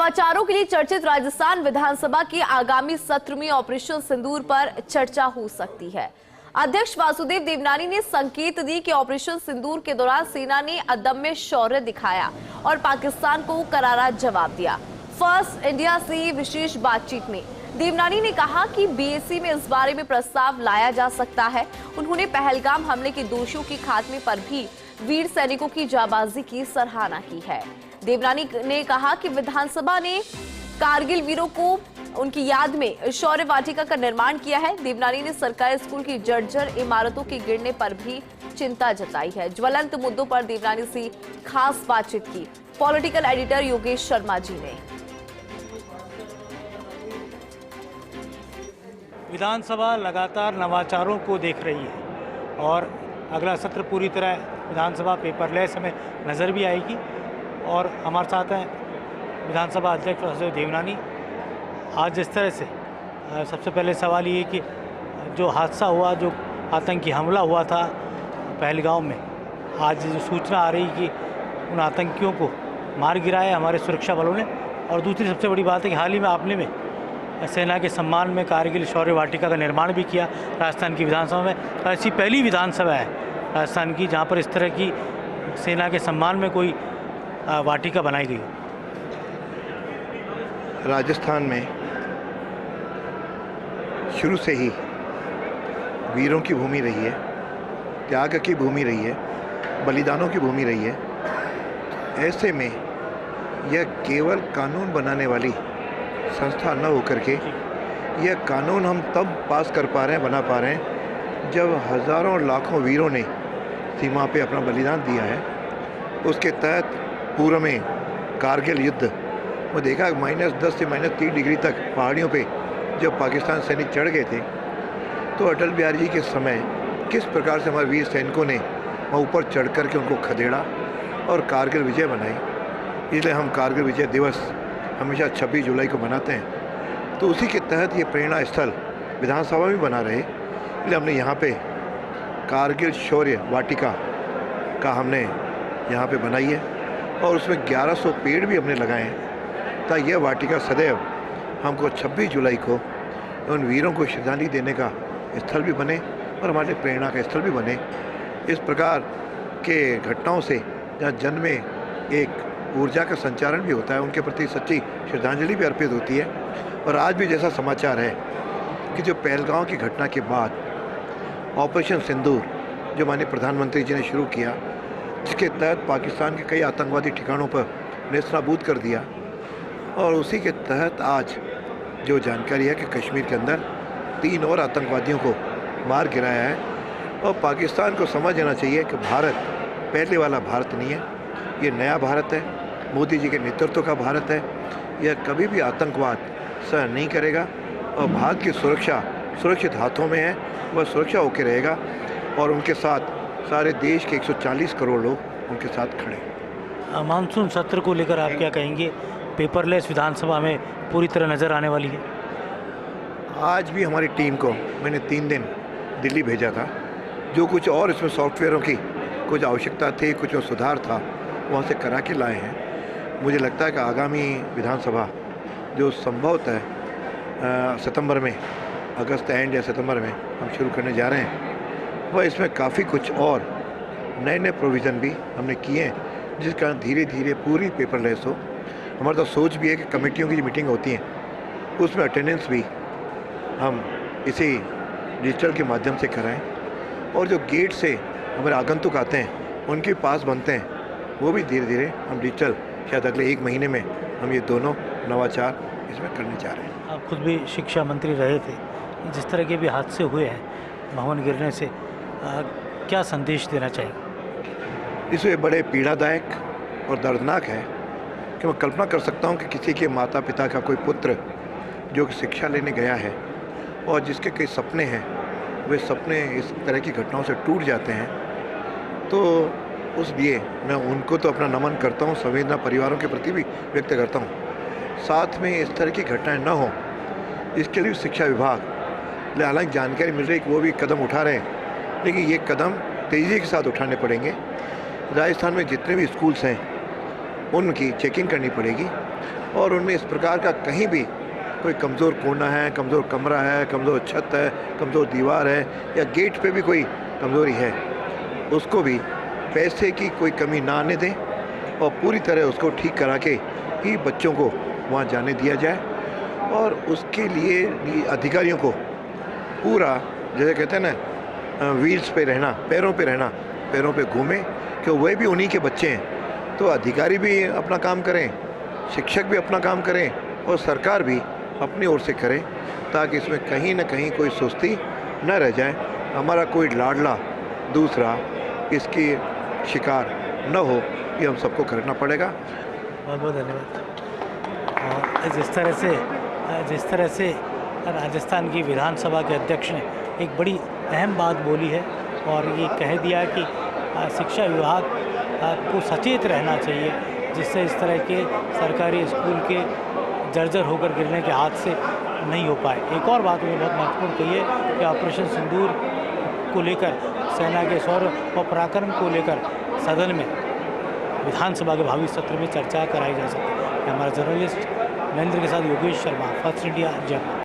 नवाचारों के लिए चर्चित राजस्थान विधानसभा के आगामी सत्र में ऑपरेशन सिंदूर पर चर्चा हो सकती है। अध्यक्ष वासुदेव देवनानी ने संकेत दी कि ऑपरेशन सिंदूर के दौरान सेना ने अदम्य शौर्य दिखाया और पाकिस्तान को करारा जवाब दिया। फर्स्ट इंडिया से विशेष बातचीत में देवनानी ने कहा कि बीएससी में इस बारे में प्रस्ताव लाया जा सकता है। उन्होंने पहलगाम हमले के दोषियों के खात्मे पर भी वीर सैनिकों की जाबाजी की सराहना की है। देवनानी ने कहा कि विधानसभा ने कारगिल वीरों को उनकी याद में शौर्य वाटिका का निर्माण किया है। देवनानी ने सरकारी स्कूल की जर्जर इमारतों के गिरने पर भी चिंता जताई है। ज्वलंत मुद्दों पर देवनानी से खास बातचीत की पॉलिटिकल एडिटर योगेश शर्मा जी ने। विधानसभा लगातार नवाचारों को देख रही है और अगला सत्र पूरी तरह विधानसभा पेपरलेस हमें नज़र भी आएगी। और हमारे साथ हैं विधानसभा अध्यक्ष वासुदेव देवनानी। आज जिस तरह से सबसे पहले सवाल ये कि जो हादसा हुआ, जो आतंकी हमला हुआ था पहलगाम में, आज जो सूचना आ रही कि उन आतंकियों को मार गिराया हमारे सुरक्षा बलों ने। और दूसरी सबसे बड़ी बात है कि हाल ही में आपने में सेना के सम्मान में कारगिल शौर्य वाटिका का निर्माण भी किया राजस्थान की विधानसभा में। ऐसी पहली विधानसभा है राजस्थान की जहाँ पर इस तरह की सेना के सम्मान में कोई वाटिका बनाई गई। राजस्थान में शुरू से ही वीरों की भूमि रही है, त्याग की भूमि रही है, बलिदानों की भूमि रही है। ऐसे में यह केवल कानून बनाने वाली संस्था न होकर के यह कानून हम तब पास कर पा रहे हैं, बना पा रहे हैं, जब हज़ारों लाखों वीरों ने सीमा पे अपना बलिदान दिया है। उसके तहत पूर्व में कारगिल युद्ध वो देखा -10 से -30 डिग्री तक पहाड़ियों पे जब पाकिस्तान सैनिक चढ़ गए थे, तो अटल बिहारी जी के समय किस प्रकार से हमारे वीर सैनिकों ने वहाँ ऊपर चढ़ कर के उनको खदेड़ा और कारगिल विजय बनाई। इसलिए हम कारगिल विजय दिवस हमेशा 26 जुलाई को मनाते हैं। तो उसी के तहत ये प्रेरणा स्थल विधानसभा भी बना रहे, इसलिए हमने यहाँ पे कारगिल शौर्य वाटिका का हमने यहाँ पे बनाई है और उसमें 1100 पेड़ भी हमने लगाए हैं, ताकि यह वाटिका सदैव हमको 26 जुलाई को उन वीरों को श्रद्धांजलि देने का स्थल भी बने और हमारे प्रेरणा का स्थल भी बने। इस प्रकार के घटनाओं से जहाँ जन में एक ऊर्जा का संचारण भी होता है, उनके प्रति सच्ची श्रद्धांजलि भी अर्पित होती है। और आज भी जैसा समाचार है कि जो पहलगाम की घटना के बाद ऑपरेशन सिंदूर जो माननीय प्रधानमंत्री जी ने शुरू किया, जिसके तहत पाकिस्तान के कई आतंकवादी ठिकानों पर नेस्तनाबूद कर दिया, और उसी के तहत आज जो जानकारी है कि कश्मीर के अंदर 3 और आतंकवादियों को मार गिराया है। और पाकिस्तान को समझ जाना चाहिए कि भारत पहले वाला भारत नहीं है, ये नया भारत है, मोदी जी के नेतृत्व का भारत है। यह कभी भी आतंकवाद सहन नहीं करेगा और भारत की सुरक्षा सुरक्षित हाथों में है, वह सुरक्षा होकर रहेगा और उनके साथ सारे देश के 140 करोड़ लोग उनके साथ खड़े। मानसून सत्र को लेकर आप क्या कहेंगे? पेपरलेस विधानसभा में पूरी तरह नज़र आने वाली है। आज भी हमारी टीम को मैंने 3 दिन दिल्ली भेजा था। जो कुछ और इसमें सॉफ्टवेयरों की कुछ आवश्यकता थी, कुछ और सुधार था, वहाँ से करा के लाए हैं। मुझे लगता है कि आगामी विधानसभा जो संभवतः सितंबर में, अगस्त एंड या सितंबर में हम शुरू करने जा रहे हैं, वह इसमें काफ़ी कुछ और नए प्रोविज़न भी हमने किए हैं, जिस कारण धीरे धीरे पूरी पेपरलेस हो। हमारा तो सोच भी है कि कमेटियों की जो मीटिंग होती हैं उसमें अटेंडेंस भी हम इसी डिजिटल के माध्यम से कराएं, और जो गेट से हमारे आगंतुक आते हैं उनके पास बनते हैं वो भी धीरे धीरे हम डिजिटल, शायद अगले 1 महीने में हम ये दोनों नवाचार इसमें करने जा रहे हैं। आप खुद भी शिक्षा मंत्री रहे थे, जिस तरह के भी हादसे हुए हैं भवन गिरने से, क्या संदेश देना चाहिए? इसमें बड़े पीड़ादायक और दर्दनाक है कि मैं कल्पना कर सकता हूँ कि किसी के माता पिता का कोई पुत्र जो कि शिक्षा लेने गया है और जिसके कई सपने हैं, वे सपने इस तरह की घटनाओं से टूट जाते हैं। तो उस लिए मैं उनको तो अपना नमन करता हूँ, संवेदना परिवारों के प्रति भी व्यक्त करता हूँ। साथ में इस तरह की घटनाएं न हो, इसके लिए शिक्षा विभाग हालांकि जानकारी मिल रही है कि वो भी कदम उठा रहे हैं, लेकिन ये कदम तेज़ी के साथ उठाने पड़ेंगे। राजस्थान में जितने भी स्कूल्स हैं उनकी चेकिंग करनी पड़ेगी और उनमें इस प्रकार का कहीं भी कोई कमज़ोर कोना है, कमज़ोर कमरा है, कमज़ोर छत है, कमज़ोर दीवार है या गेट पे भी कोई कमज़ोरी है, उसको भी पैसे की कोई कमी ना आने दें और पूरी तरह उसको ठीक करा के ही बच्चों को वहाँ जाने दिया जाए। और उसके लिए अधिकारियों को पूरा, जैसे कहते हैं ना, व्हील्स पे रहना, पैरों पे घूमें, क्यों वह भी उन्हीं के बच्चे हैं। तो अधिकारी भी अपना काम करें, शिक्षक भी अपना काम करें और सरकार भी अपनी ओर से करे, ताकि इसमें कहीं ना कहीं कोई सुस्ती न रह जाए, हमारा कोई लाडला दूसरा इसकी शिकार न हो, ये हम सबको करना पड़ेगा। बहुत बहुत धन्यवाद। और जिस तरह से राजस्थान की विधानसभा के अध्यक्ष ने एक बड़ी अहम बात बोली है और ये कह दिया कि शिक्षा विभाग को सचेत रहना चाहिए, जिससे इस तरह के सरकारी स्कूल के जर्जर होकर गिरने के हादसे नहीं हो पाए। एक और बात मुझे बहुत महत्वपूर्ण कही है कि ऑपरेशन सिंदूर को लेकर, सेना के शौर्य और पराक्रम को लेकर सदन में, विधानसभा के भावी सत्र में चर्चा कराई जा सकती है। हमारा जर्नलिस्ट महेंद्र के साथ योगेश शर्मा, फर्स्ट इंडिया, जयपुर।